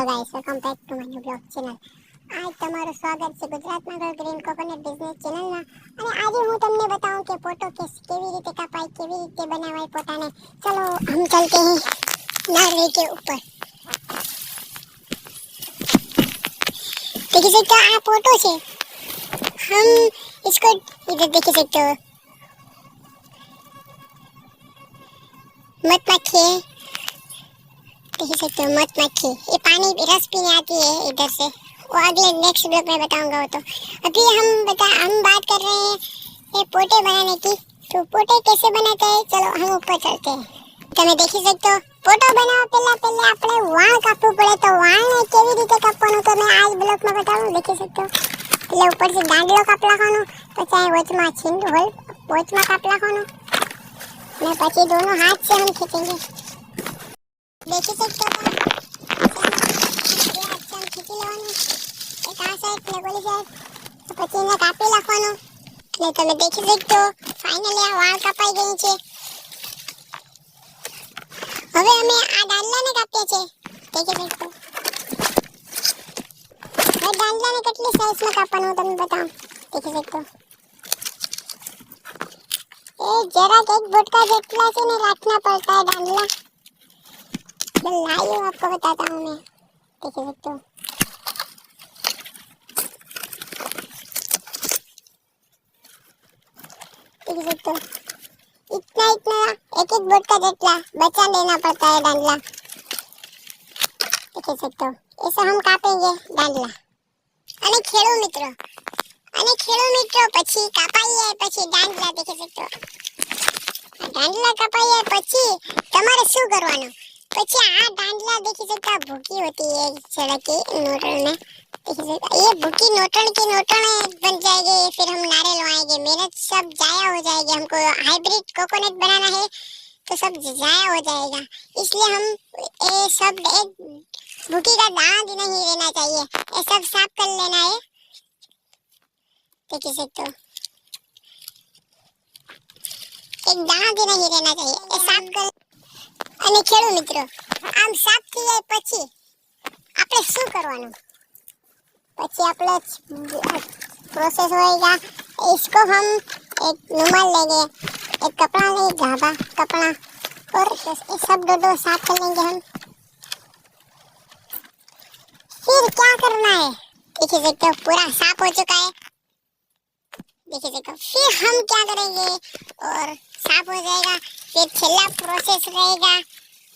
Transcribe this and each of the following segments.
Guys, welcome back to my blog channel. आज તમારું સ્વાગત છે ગુજરાતમાં ગ્રીન કોકોનટ બિઝનેસ ચેનલમાં। અને આજે હું તમને बताऊं કે ફોટો કેવી રીતે કપાય, કેવી રીતે બનાવાય ફોટાને। चलो हम चलते हैं नारे के ऊपर। देखिए सकते हो, आ फोटो से हम इसको इधर देखिए सकते हो, मधुमक्खी देखिए सकते हो, मधुमक्खी ये पानी रस पीने आती है इधर से। वो अगले नेक्स्ट ब्लॉग में बताऊंगा। वो तो अभी हम बात कर रहे हैं ये पोटे बनाने की। तो पोटे कैसे बनाते हैं, चलो हम ऊपर चलते हैं। તમે દેખી શકતો ફોટો બનાવવા પહેલા આપણે વાળ કાપવું પડે। તો વાળને કેવી રીતે કાપવાનું તો મેં આ બ્લોગમાં બતાવું। દેખી શકતો એટલે ઉપરથી દાંડલો કાપ નાખવાનો, પછી વચમાં છીંડ હોલ વચમાં કાપ નાખવાનો, ને પછી दोनों हाथ से हम खींचेंगे। देखी सकते हो, ये हाथ से हम खींची लेવાનું, એક આ સાઈડ ને ઓલી સાઈડ, પછી એને કાપી નાખવાનું। ને તમે દેખી શકતો ફાઇનલી આ વાળ કપાઈ ગઈ છે। હવે અમે આ દાંડલાને કાપીએ છીએ। દેખી શકતો હવે દાંડલાને કેટલી સાઈઝમાં કાપવાનું તમને બતાવું। દેખી શકતો ये जरा एक बोटका जेटला से ने रखना पड़ता है डांडला। लाइव आपको बताता हूँ मैं। देखिए सकते हो इतना एक एक बोटका जेटला बचा लेना पड़ता है डांडला। देख सकते हो ऐसे हम कापेंगे डांडला। અને ખેડૂ મિત્રો પછી કાપાઈએ પછી દાંડલા। દેખી શકતો દાંડલા કાપાઈએ પછી તમારે શું કરવાનું, પછી આ દાंडला देखी सकता भूकी होती है सड़क की नोटल में। देखी सकता ये भूकी नोटल की नोटल बन जाएगी, फिर हम नारियल लगाएंगे। मेहनत सब जाया हो जाएगी। हमको हाइब्रिड कोकोनट बनाना है तो सब जाया हो जाएगा, इसलिए हम ये सब एक भूकी का दाना भी नहीं रहना चाहिए, ये सब साफ कर लेना है। देखी सकते हो एक दाना भी नहीं रहना चाहिए, ये साफ कर। અને ખેડૂ મિત્રો આમ સાફ થઈ જાય પછી આપણે શું કરવાનું, પછી આપણે प्रोसेस होएगा। इसको हम एक रुमाल लेंगे, एक कपड़ा लेंगे, झाबा कपड़ा, और ये सब दो साफ कर लेंगे हम। फिर क्या करना है, देखिए सकते हो पूरा साफ हो चुका है। देखिए सकते हो फिर हम क्या करेंगे और साफ हो जाएगा, फिर छेला प्रोसेस रहेगा।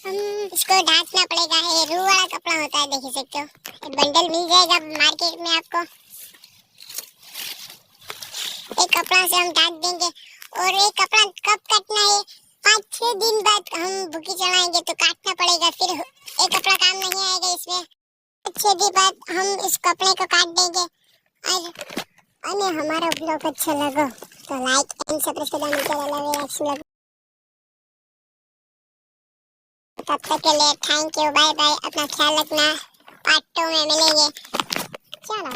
हम इसको ढांकना पड़ेगा। ये रू वाला कपड़ा होता है। देखिए सकते हो ये बंडल मिल जाएगा मार्केट में आपको। एक कपड़ा से हम ढांक देंगे। और ये कपड़ा कब काटना है, 5-6 दिन बाद हम भूकी चढ़ाएंगे तो काटना पड़ेगा, फिर ये कपड़ा काम नहीं आएगा इसमें। 6 दिन बाद हम इस कपड़े को काट देंगे। और हमारा ब्लॉग अच्छा लगा तो लाइक एंड सब्सक्राइब चैनल। तब तक के लिए थैंक यू, बाय बाय, अपना ख्याल रखना। पार्ट 2 में मिलेंगे। चलो।